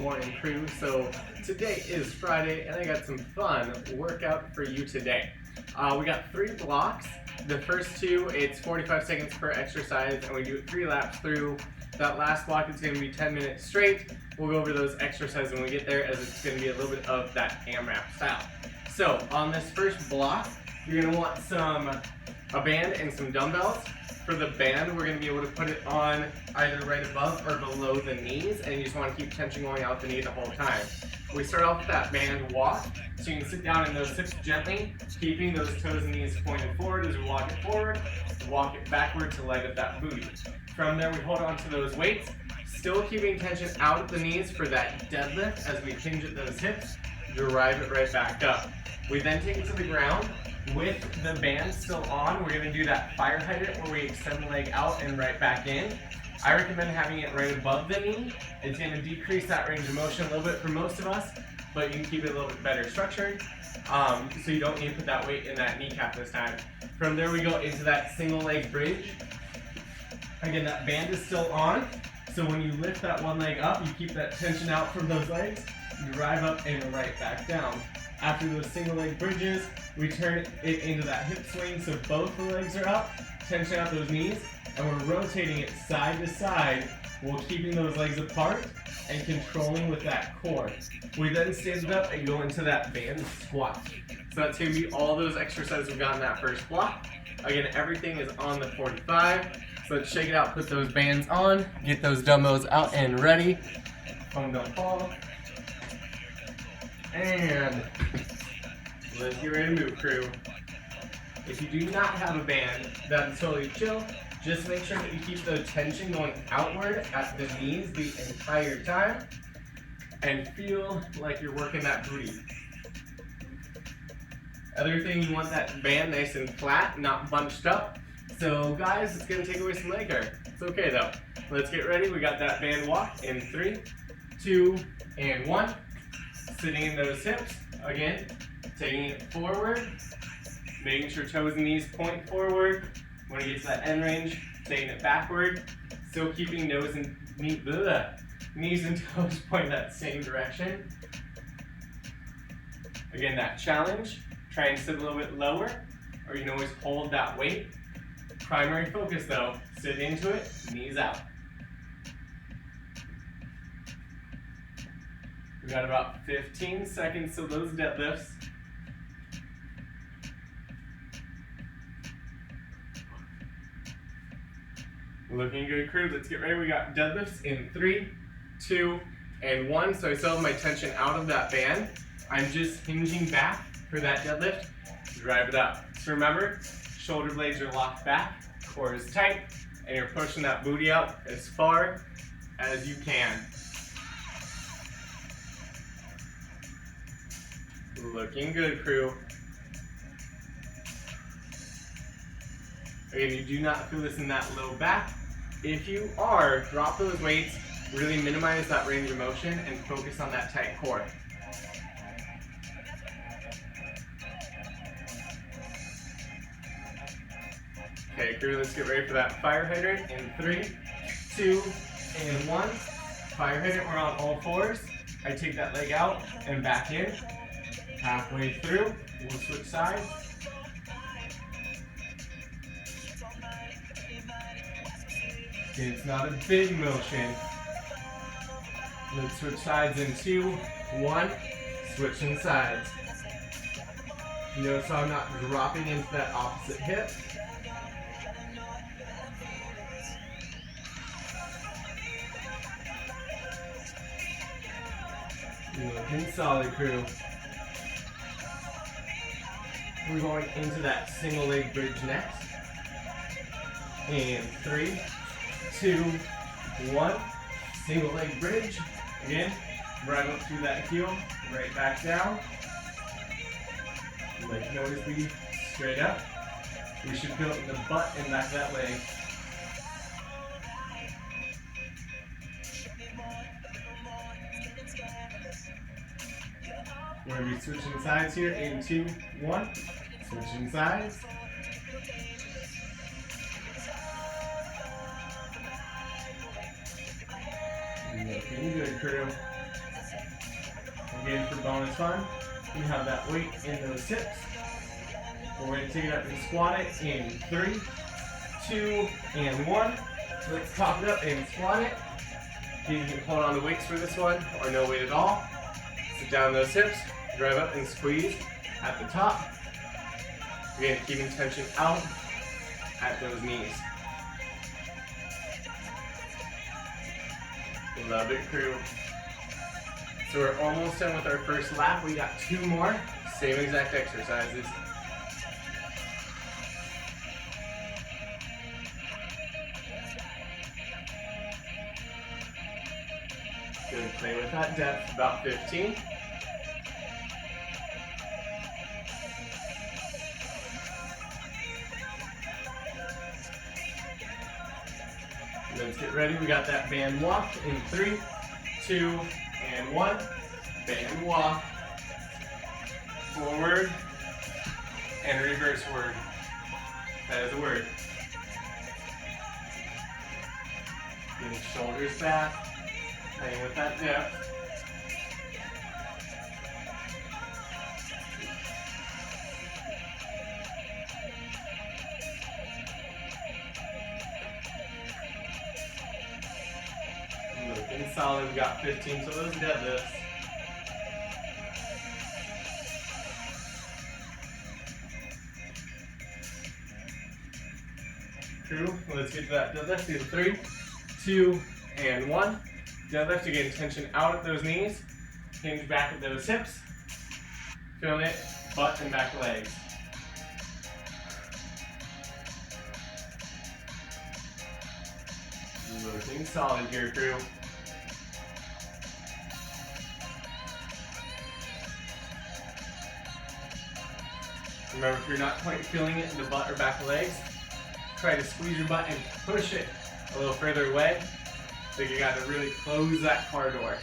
Morning crew. So today is Friday and I got some fun workout for you today. We got 3 blocks. The first 2, it's 45 seconds per exercise and we do 3 laps through. That last block is going to be 10 minutes straight. We'll go over those exercises when we get there, as it's going to be a little bit of that AMRAP style. So on this first block, you're going to want a band and some dumbbells. For the band, we're going to be able to put it on either right above or below the knees, and you just want to keep tension going out the knee the whole time. We start off with that band walk, so you can sit down in those hips gently, keeping those toes and knees pointed forward as we walk it forward, walk it backward to light up that booty. From there, we hold on to those weights, still keeping tension out at the knees for that deadlift as we hinge at those hips, drive it right back up. We then take it to the ground. With the band still on, we're going to do that fire hydrant where we extend the leg out and right back in. I recommend having it right above the knee. It's going to decrease that range of motion a little bit for most of us, but you can keep it a little bit better structured, so you don't need to put that weight in that kneecap this time. From there we go into that single leg bridge. Again, that band is still on, so when you lift that one leg up, you keep that tension out from those legs, drive up and right back down. After those single leg bridges, we turn it into that hip swing so both the legs are up, tension out those knees, and we're rotating it side to side while keeping those legs apart and controlling with that core. We then stand up and go into that band squat. So that's going to be all those exercises we've got in that first block. Again, everything is on the 45. So let's shake it out, put those bands on, get those dumbbells out and ready. Phone don't fall. And let's get ready to move, crew. If you do not have a band, that's totally chill. Just make sure that you keep the tension going outward at the knees the entire time and feel like you're working that booty. Other thing, you want that band nice and flat, not bunched up. So guys, it's going to take away some leg hair. It's okay though. Let's get ready. We got that band walk in 3, 2, and 1. Sitting in those hips, again, taking it forward, making sure toes and knees point forward. When you get to that end range, taking it backward, still keeping nose and knees and toes pointing that same direction. Again, that challenge, try and sit a little bit lower, or you can always hold that weight. Primary focus though, sit into it, knees out. We got about 15 seconds of those deadlifts. Looking good, crew. Let's get ready. We got deadlifts in 3, 2, and 1. So I still have my tension out of that band. I'm just hinging back for that deadlift. Drive it up. So remember, shoulder blades are locked back, core is tight, and you're pushing that booty out as far as you can. Looking good, crew. Again, you do not feel this in that low back. If you are, drop those weights, really minimize that range of motion, and focus on that tight core. Okay, crew, let's get ready for that fire hydrant in 3, 2, and 1. Fire hydrant, we're on all 4s. I take that leg out and back in. Halfway through, we'll switch sides. It's not a big motion. Let's switch sides in 2, 1, switching sides. Notice how I'm not dropping into that opposite hip. Looking solid, crew. We're going into that single leg bridge next. And 3, 2, 1. Single leg bridge. Again, right up through that heel, right back down. Leg can always be straight up. We should feel it in the butt and back of that leg. We're going to be switching sides here in 2, 1. Switching sides. Looking good, crew. Again, for bonus fun, you have that weight in those hips. We're going to take it up and squat it in 3, 2, and 1. Let's top it up and squat it. You can hold on to weights for this one, or no weight at all. Sit down those hips, drive up and squeeze at the top. Again, keeping tension out at those knees. Love it, crew. So we're almost done with our first lap. We got 2 more, same exact exercises. Good, play with that depth, about 15. Let's get ready. We got that band walk in 3, 2, and 1. Band walk. Forward and reverse word. That is a word. Getting shoulders back. Playing with that depth. Looking solid. We got 15 to those deadlifts. Crew, let's get to that deadlift. Do 3, 2, and 1. Deadlift, again, tension out at those knees. Hinge back at those hips. Feeling it, butt and back legs. Looking solid here, crew. Remember, if you're not quite feeling it in the butt or back legs, try to squeeze your butt and push it a little further away. So you got to really close that car door.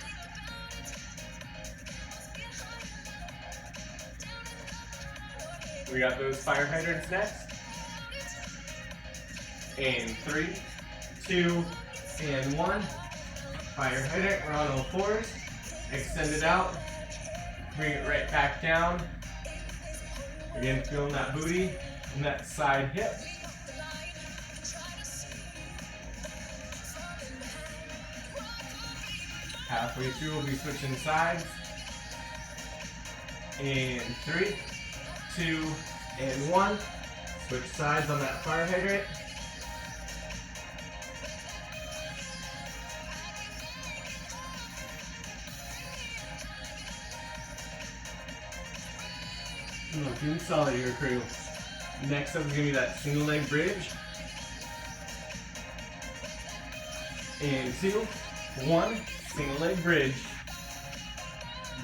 We got those fire hydrants next. And 3, 2, and 1. Fire hydrant, we're on all fours. Extend it out. Bring it right back down. Again, feeling that booty and that side hip. Halfway through, we'll be switching sides. And 3, 2, and 1. Switch sides on that fire hydrant. Looking solid here, crew. Next up is going to be that single leg bridge. And 2, 1. Single leg bridge.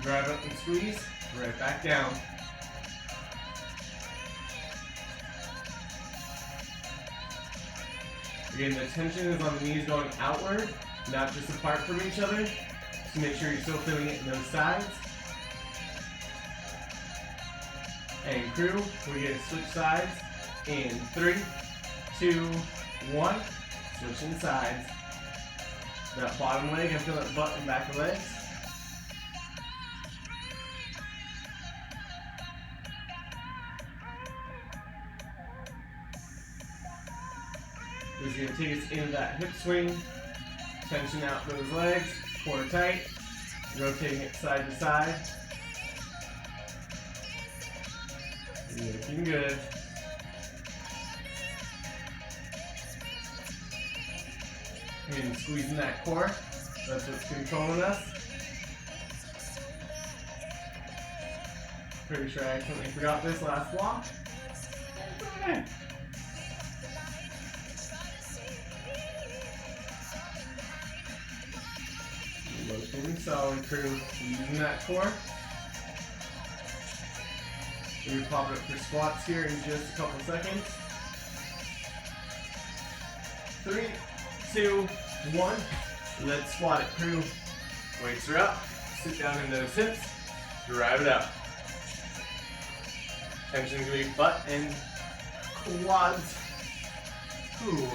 Drive up and squeeze. Right back down. Again, the tension is on the knees going outward, not just apart from each other. So make sure you're still feeling it in those sides. And crew, we get to switch sides in 3, 2, 1. Switching sides. That bottom leg, I feel that butt and back of legs. This is going to take us into that hip swing. Tension out those legs, core tight. Rotating it side to side. Looking good. And squeezing that core. That's what's controlling us. Pretty sure I accidentally forgot this last block. Okay. Looking solid, crew. Using that core. We're going to pop it up for squats here in just a couple seconds. 3, 2, 1. Let's squat it, crew. Weights are up. Sit down in those hips. Drive it up. Tension's going to be butt and quads. Ooh.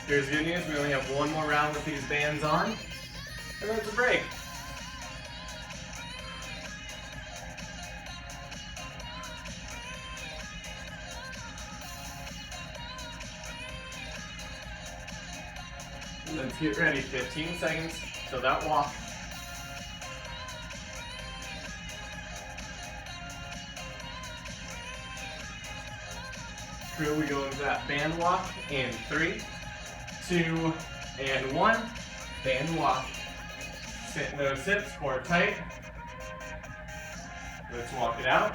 Here's the good news. We only have one more round with these bands on. And then it's a break. get ready, 15 seconds till that walk. Crew, we go into that band walk in 3, 2, and 1. Band walk. Sit in those hips, core tight. Let's walk it out.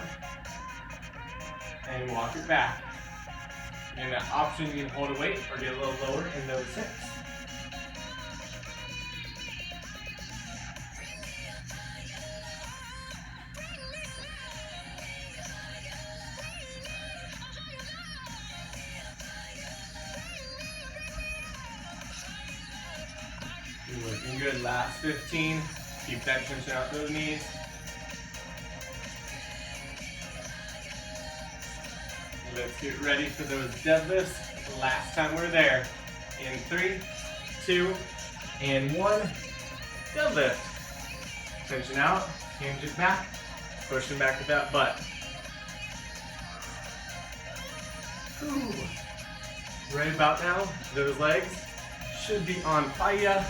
And walk it back. And that option, you can hold a weight or get a little lower in those hips. You're looking good. Last 15. Keep that tension out those knees. Let's get ready for those deadlifts. Last time we're there. In 3, 2, and 1. Deadlift. Tension out. Hinge it back. Pushing back with that butt. Ooh. Right about now, those legs should be on fire.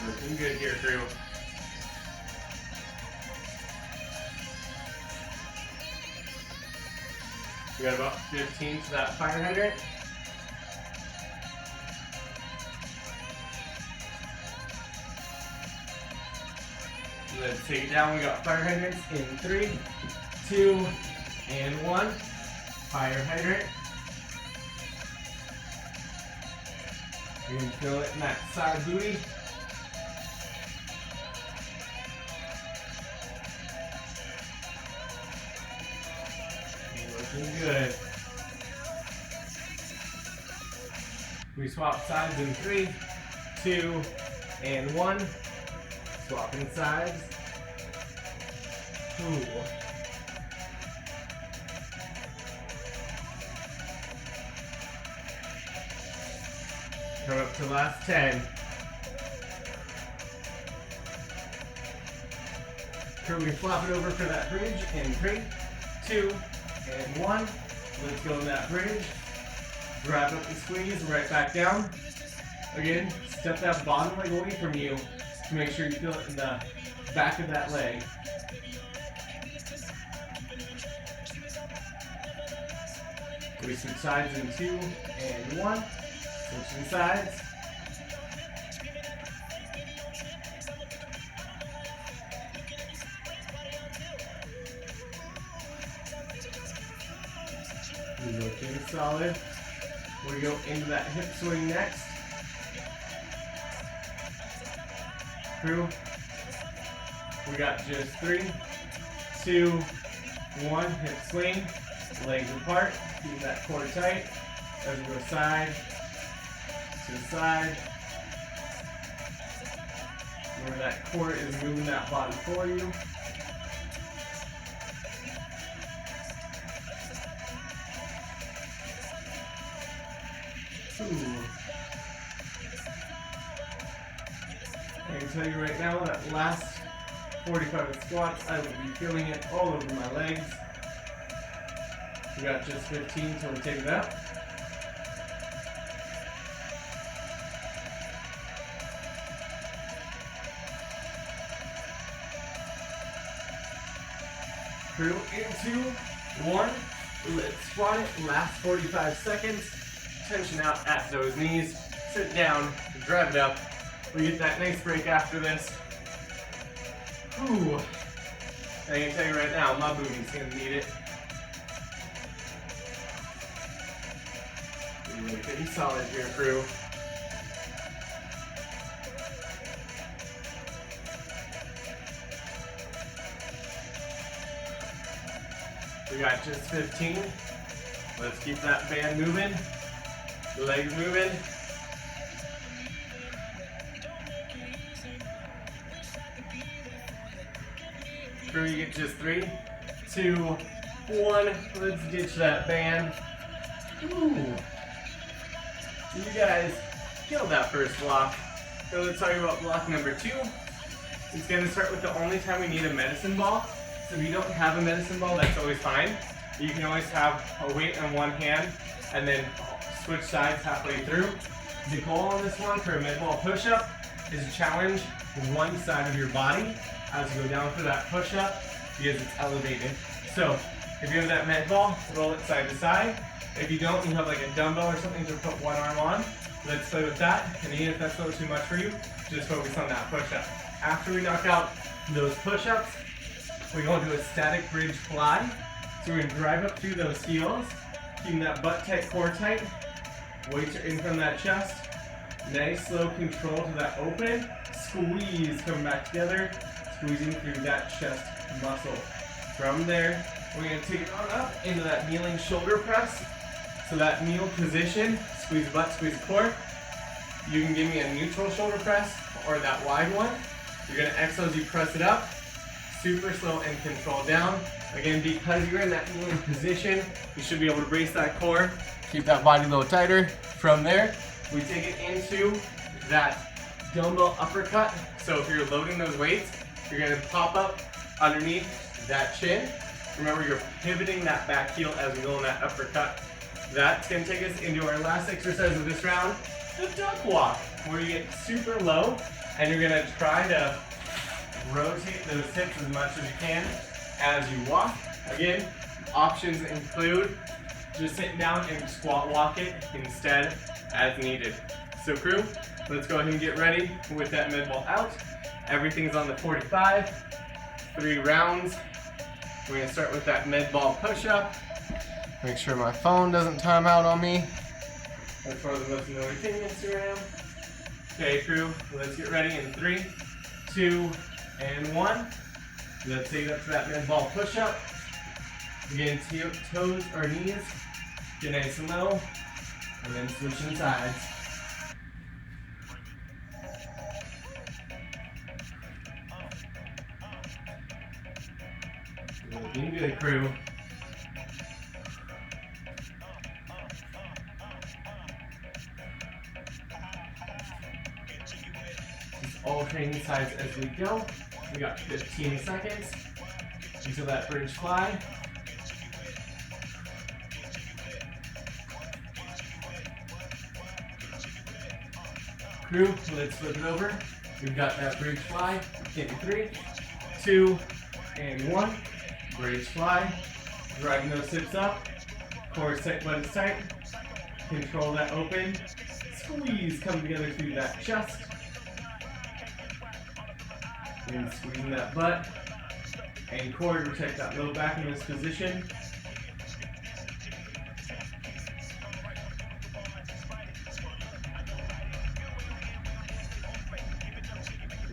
Looking good here, crew. We got about 15 to that fire hydrant. Let's take it down. We got fire hydrants in 3, 2, and 1. Fire hydrant. You can feel it in that side booty. Looking good. We swap sides in 3, 2, and 1. Swapping sides. Ooh. Come up to last 10. Here we flop it over for that bridge in 3, 2, and 1. Let's go in that bridge. Drive up and squeeze, right back down. Again, step that bottom leg away from you to make sure you feel it in the back of that leg. We switch sides in 2 and 1. Switching sides. Looking solid. We go into that hip swing next. Crew. We got just 3, 2, 1. Hip swing. Legs apart. Keep that core tight. As we go side to side. Remember that core is moving that body for you. Ooh. I can tell you right now that last 45 squats, I will be feeling it all over my legs. We got just 15 till we take it out. Crew into 1. Let's squat it. Last 45 seconds. Tension out at those knees. Sit down. Drive it up. We get that nice break after this. Ooh. I can tell you right now, my booty's gonna need it. Really pretty solid here, crew. We got just 15. Let's keep that band moving. Legs moving. Crew, you get just 3, 2, 1. Let's ditch that band. Ooh. You guys killed that first block. So let's talk about block number 2. It's going to start with the only time we need a medicine ball. So if you don't have a medicine ball, that's always fine. You can always have a weight in one hand and then switch sides halfway through. The goal on this one for a mid-wall push-up is to challenge one side of your body as you go down for that push-up because it's elevated. So if you have that med ball, roll it side to side. If you don't, you have like a dumbbell or something to put one arm on. Let's play with that. And even if that's not too much for you, just focus on that push-up. After we knock out those push-ups, we go into a static bridge fly. So we're gonna drive up through those heels, keeping that butt tight, core tight. Weights are in from that chest. Nice slow control to that open. Squeeze, coming back together. Squeezing through that chest muscle. From there, we're gonna take it on up into that kneeling shoulder press. So that kneel position, squeeze butt, squeeze core. You can give me a neutral shoulder press or that wide one. You're gonna exhale as you press it up. Super slow and control down. Again, because you're in that kneeling position, you should be able to brace that core. Keep that body a little tighter. From there, we take it into that dumbbell uppercut. So if you're loading those weights, you're gonna pop up underneath that chin. Remember, you're pivoting that back heel as we go in that uppercut. That's gonna take us into our last exercise of this round, the duck walk, where you get super low and you're gonna try to rotate those hips as much as you can as you walk. Again, options include just sit down and squat walk it instead as needed. So crew, let's go ahead and get ready with that mid wall out. Everything's on the 45, 3 rounds. We're gonna start with that mid ball push-up. Make sure my phone doesn't time out on me. That's one of the most annoying things on Instagram. Okay crew, let's get ready in 3, 2, and 1. Let's take it up to that mid ball push-up. Again, toes or knees, get nice and low, and then switching sides. Looking good, crew. Just alternating sides as we go. We got 15 seconds until that bridge fly. Crew, let's flip it over. We've got that bridge fly in 3, 2, and 1. Bridge fly. Driving those hips up. Core tight, butt is tight. Control that open. Squeeze, come together through that chest. And squeezing that butt. And core to protect that low back in this position.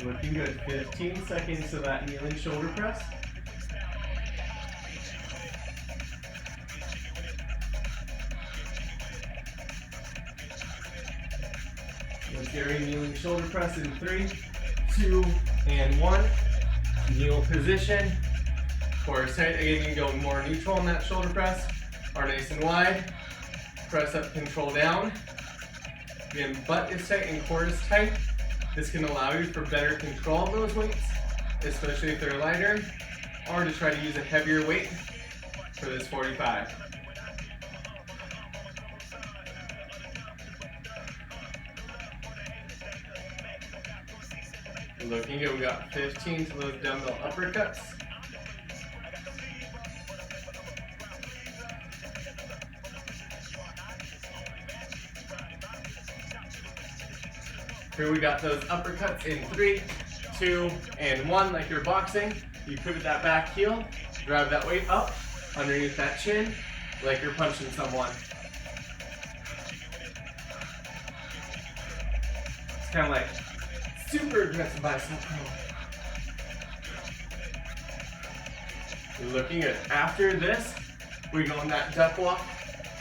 Looking good. 15 seconds to that kneeling shoulder press. Let's get ready, kneeling shoulder press in 3, 2, and 1. Kneel position. Core is tight. Again, you can go more neutral on that shoulder press or nice and wide. Press up, control down. Again, butt is tight and core is tight. This can allow you for better control of those weights, especially if they're lighter, or to try to use a heavier weight for this 45. Looking good, we got 15 to those dumbbell uppercuts. Here we got those uppercuts in 3, 2, and 1, like you're boxing. You pivot that back heel, drive that weight up underneath that chin, like you're punching someone. It's kind of like super aggressive bicep curl. You're looking good. After this, we go in that duck walk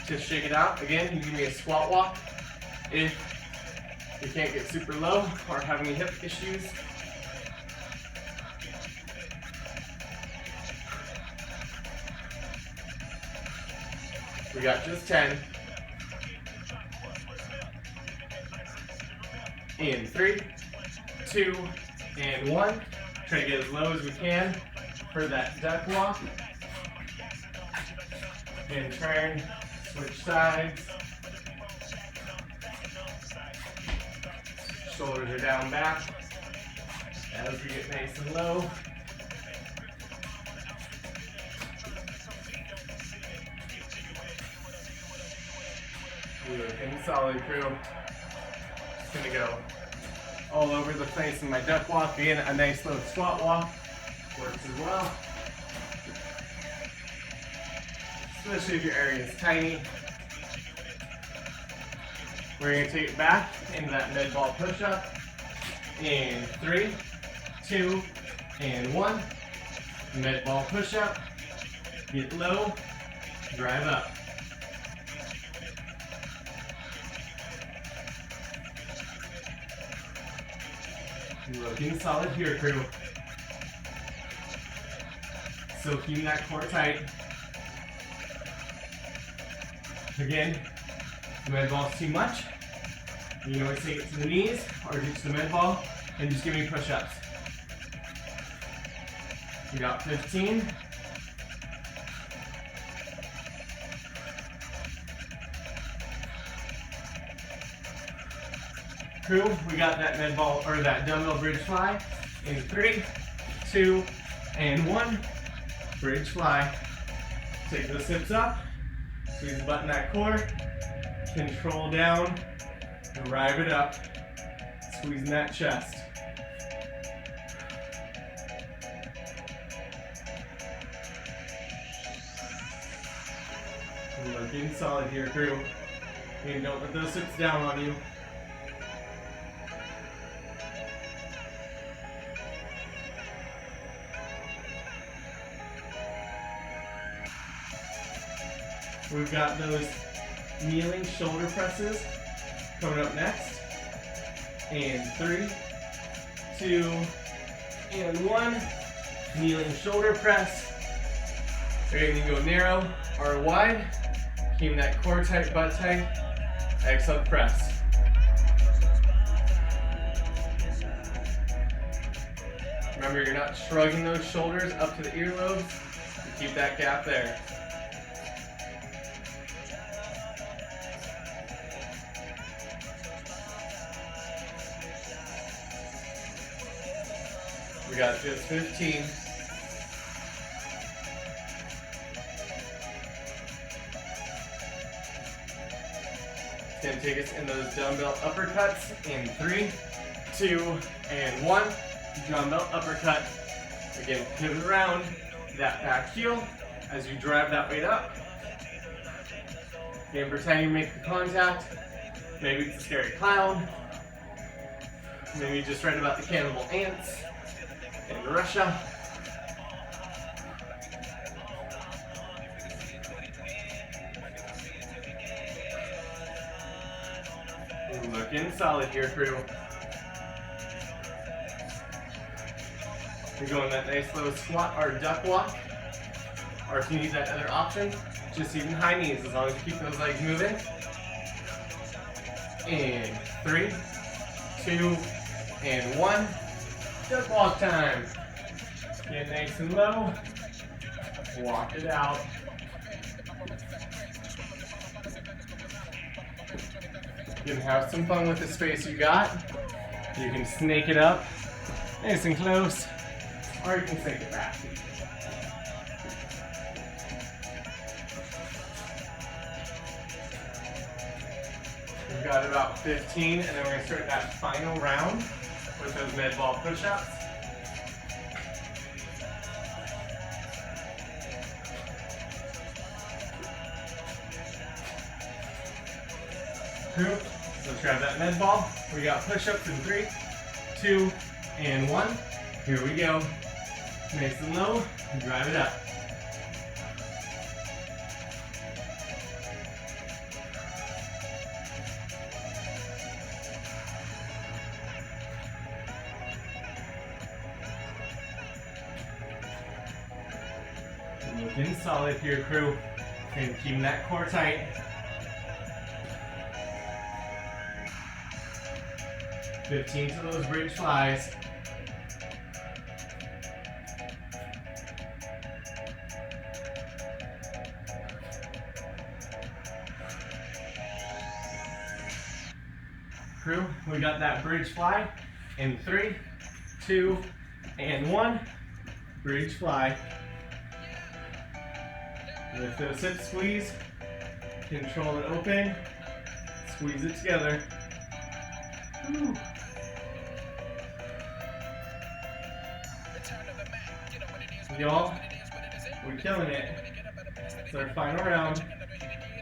to shake it out. Again, you give me a squat walk if you can't get super low or have any hip issues. We got just 10. In 3, 2, and 1. Try to get as low as we can. for that duck walk. And turn, switch sides. Shoulders are down back. As we get nice and low. Looking solid, crew. Just gonna go all over the place in my duck walk. Again, a nice low squat walk works as well. Especially if your area is tiny. We're gonna take it back into that med ball push-up. In 3, 2, and 1. Med ball push-up. Get low, drive up. Looking solid here, crew. So keeping that core tight. Again, if the med ball's too much, you can always take it to the knees or reach the med ball and just give me push-ups. We got 15. Crew, we got that med ball or that dumbbell bridge fly in 3, 2, and 1. Bridge fly. Take those hips up, squeeze the butt in that core, control down, drive it up, squeezing that chest. Looking solid here, crew. And don't let those hips down on you. We've got those kneeling shoulder presses coming up next. And 3, 2, and 1. Kneeling shoulder press. There you can go narrow or wide. Keep that core tight, butt tight. Exhale, press. Remember, you're not shrugging those shoulders up to the earlobes. You keep that gap there. We got just 15. It's going to take us in those dumbbell uppercuts in 3, 2, and 1. Dumbbell uppercut. Again, pivot around that back heel as you drive that weight up. Again, pretend you make the contact. Maybe it's a scary clown. Maybe just right about the cannibal ants in Russia. Looking solid here, crew. You're going that nice little squat or duck walk. Or if you need that other option, just even high knees as long as you keep those legs moving. And 3, 2, and 1. Duck walk time. Get nice and low. Walk it out. You can have some fun with the space you got. You can snake it up, nice and close, or you can snake it back. We've got about 15, and then we're going to start that final round with those med ball push-ups. Cool. Let's grab that med ball. We got push-ups in 3, 2, and 1. Here we go. Nice and low. Drive it up. Looking solid here, crew. And keeping that core tight. 15 to those bridge flies. Crew, we got that bridge fly in 3, 2, and 1. Bridge fly. Lift those hips, squeeze. Control it open. Squeeze it together. Woo. Y'all, we're killing it. It's our final round.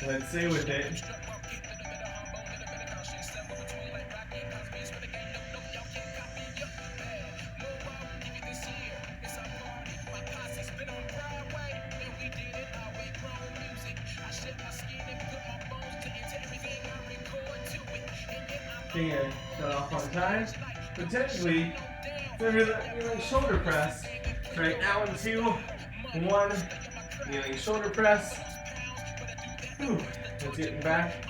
Let's stay with it. Again, shut off on time. Potentially, kneeling shoulder press. Right now in 2, 1, kneeling shoulder press. Whew. Let's get back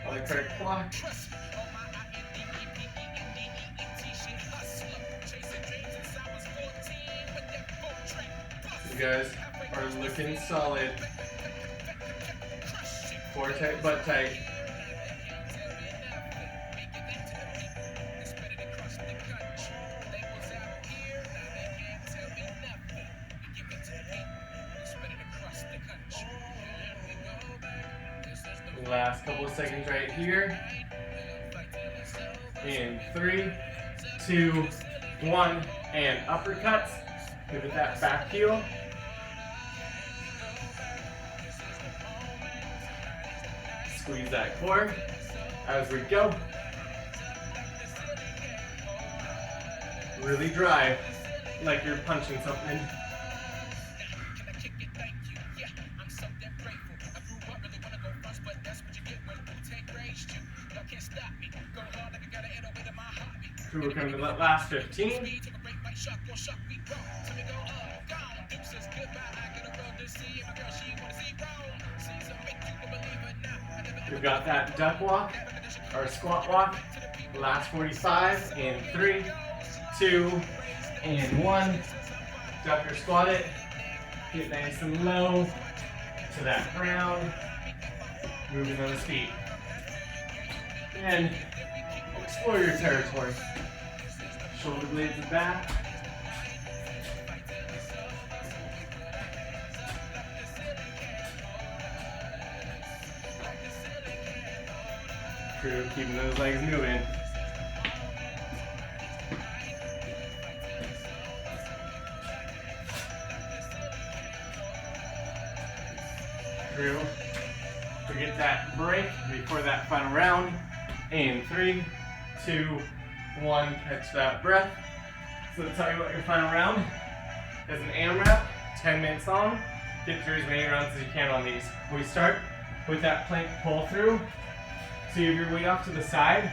on the correct clock. You guys are looking solid. Core tight, butt tight. Last couple of seconds right here. In 3, 2, 1, and uppercuts. Give it that back heel. Squeeze that core as we go. Really drive like you're punching something. We're coming to that last 15. We've got that duck walk, or squat walk, last 45 in 3, 2, and 1. Duck or squat it. Get nice and low to that ground. Moving those feet. And explore your territory. Shoulder blades back. Crew, keeping those legs moving. Crew, we get that break before that final round. In 3, 2, 1, catch that breath. So to tell you what your final round is an AMRAP, 10 minutes long. Get through as many rounds as you can on these. We start with that plank pull through. So you have your weight off to the side.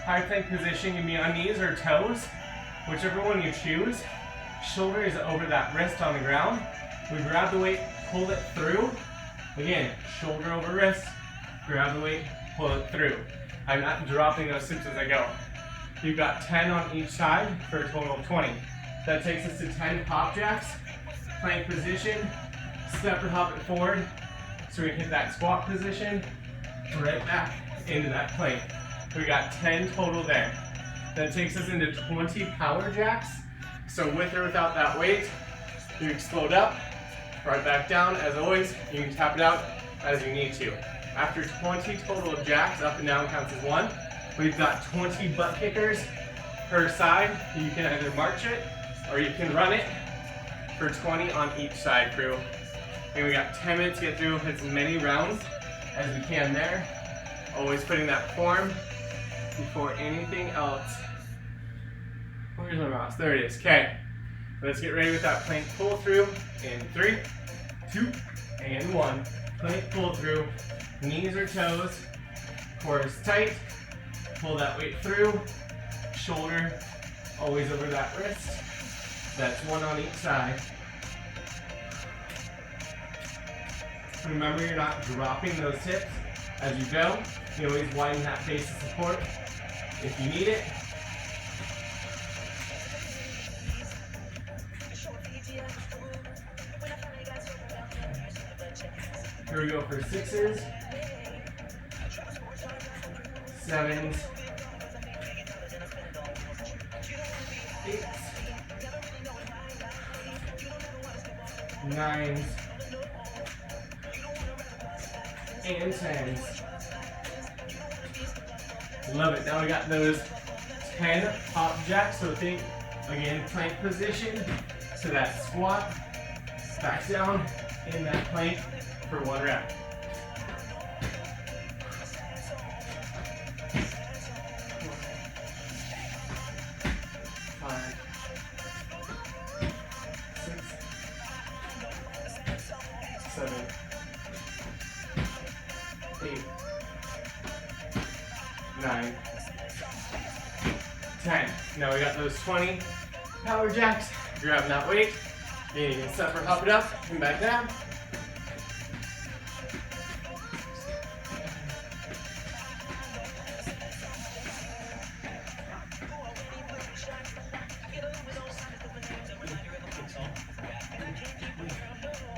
High plank position can be on knees or toes, whichever one you choose. Shoulder is over that wrist on the ground. We grab the weight, pull it through. Again, shoulder over wrist, grab the weight, pull it through. I'm not dropping those hips as I go. You've got 10 on each side for a total of 20. That takes us to 10 pop jacks, plank position, step or hop it forward, so we can hit that squat position, right back into that plank. We got 10 total there. That takes us into 20 power jacks. So with or without that weight, you explode up, right back down. As always, you can tap it out as you need to. After 20 total of jacks, up and down counts as 1. We've got 20 butt kickers per side. You can either march it or you can run it for 20 on each side, crew. And we got 10 minutes to get through as many rounds as we can there. Always putting that form before anything else. Where's my mouse? There it is. Okay. Let's get ready with that plank pull through in 3, 2, and 1. Plank pull through. Knees or toes. Core is tight. Pull that weight through. Shoulder always over that wrist. That's 1 on each side. Remember, you're not dropping those hips as you go. You always widen that base of support if you need it. Here we go for 6s, 7s, 9s, and 10s. Love it. Now we got those 10 pop jacks. So think, again, plank position to that squat. Back down in that plank for 1 rep. 5, 6, 7, 8, 9, 10. Now we got those 20 power jacks. Grab that weight. Then you can separate hop it up and back down.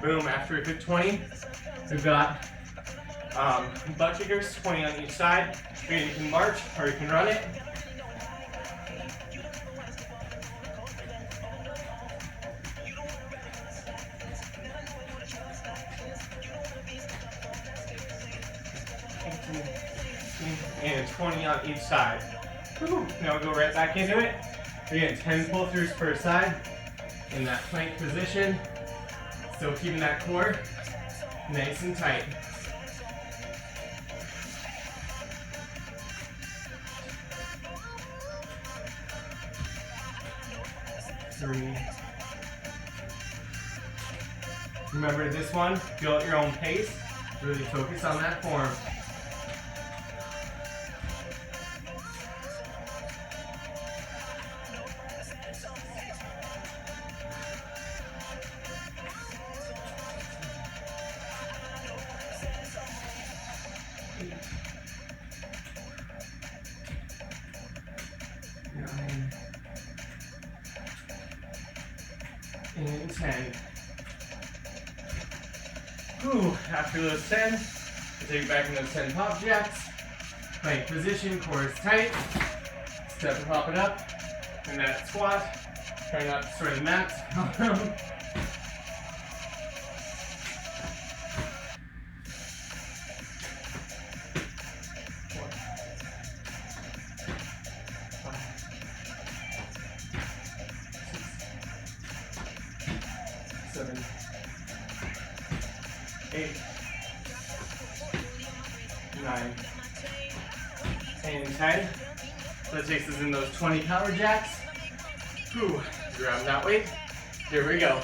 Boom, after we hit 20, we've got butt kickers, 20 on each side. Again, you can march or you can run it. And 20 on each side. Woo. Now we'll go right back into it. Again, 10 pull-throughs per side in that plank position. Still keeping that core nice and tight. 3. Remember this one, go at your own pace. Really focus on that form. 9, and 10. Whew. After those 10, we'll take it back in those 10 pop jacks. Plank position, core is tight. Step and pop it up. And that squat. Try not to destroy the mat. 7, 8, 9, and 10. So that takes us in those 20 power jacks. Whew. Grab that weight. Here we go.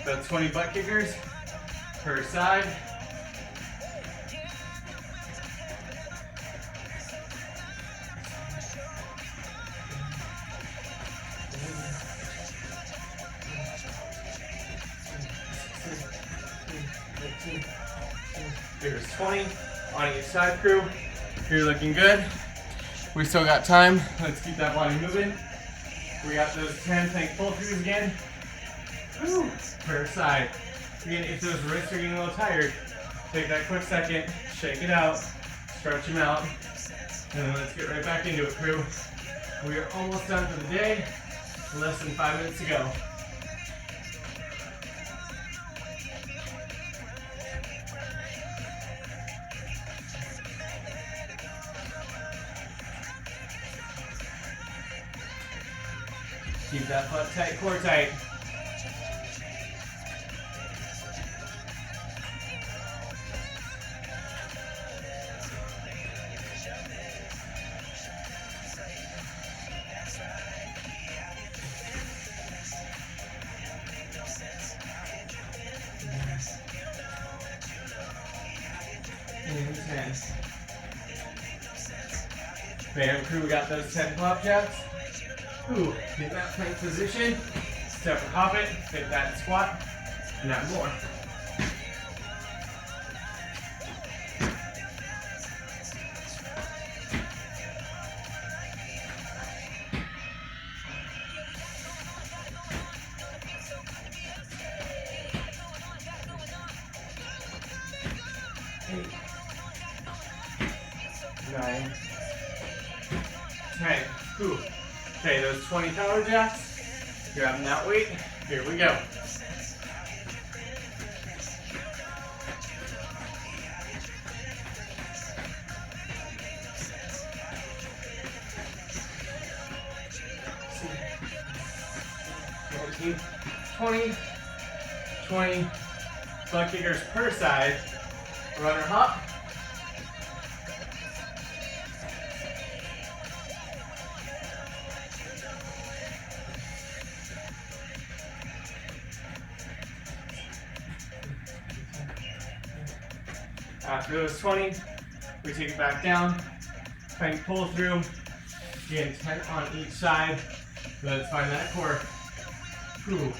That's 20 butt kickers per side. Here's 20 on each side, crew. You're looking good. We still got time. Let's keep that body moving. We got those 10 plank pull-throughs again. Woo. Per side. Again, if those wrists are getting a little tired, take that quick second, shake it out, stretch them out, and then let's get right back into it, crew. We are almost done for the day. Less than 5 minutes to go. Keep that butt tight, core tight. And 10. Bam, crew, we got those 10 pop jacks. Ooh, get that plank position, step and hop it, fit that squat, and add more. 9, 10. Whew. Okay, those 20 power jacks. Grabbing that weight. Here we go. $19, 20, 20. Butt kickers per side. Runner hop. After those 20, we take it back down, plank pull through, again 10 on each side. Let's find that core. Ooh.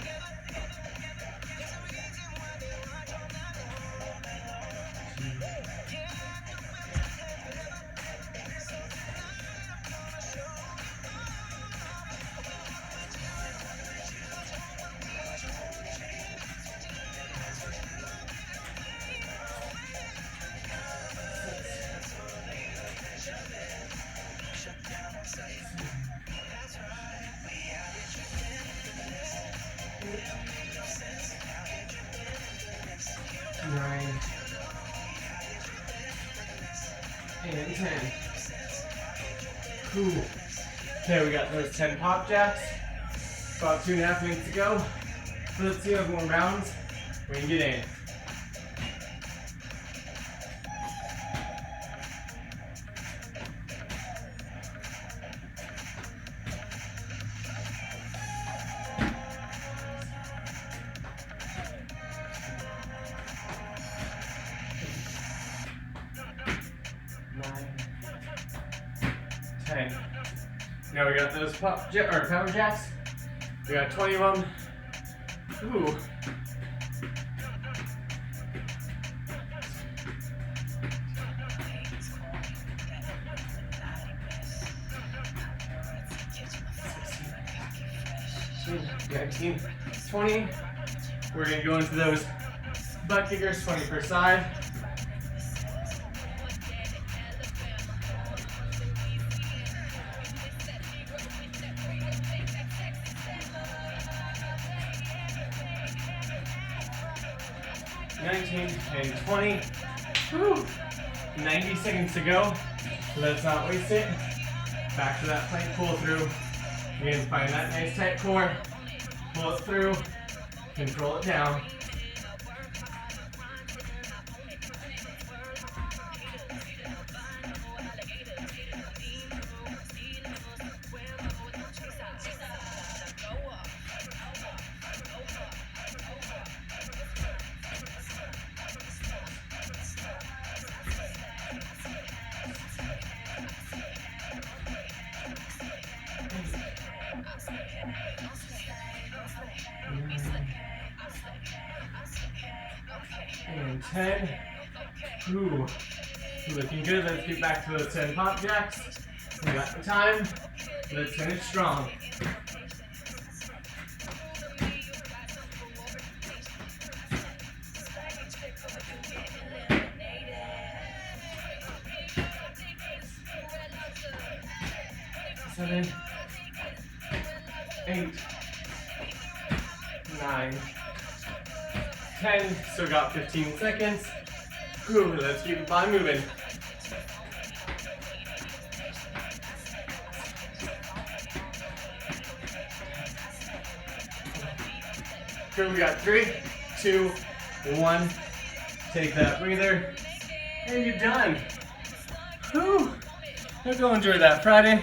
Nine and 10. Cool. Okay, we got those 10 pop jacks. About 2.5 minutes to go. So let's see how more rounds we can get in. Now we got those power jacks. We got 20 of them. Ooh. $19, 20. We're gonna go into those butt kickers, 20 per side. And 20. Whew. 90 seconds to go. So let's not waste it. Back to that plank pull through. Again, find that nice tight core. Pull it through. Control it down. And 10. Ooh. Looking good. Let's get back to those 10 pop jacks. We got the time. Let's finish strong. Seven, 8, 9, 10. Still got 15 seconds. Ooh, let's keep the body moving. Here we got 3, 2, 1. Take that breather, and you're done. Whew. Hope you'll enjoy that Friday.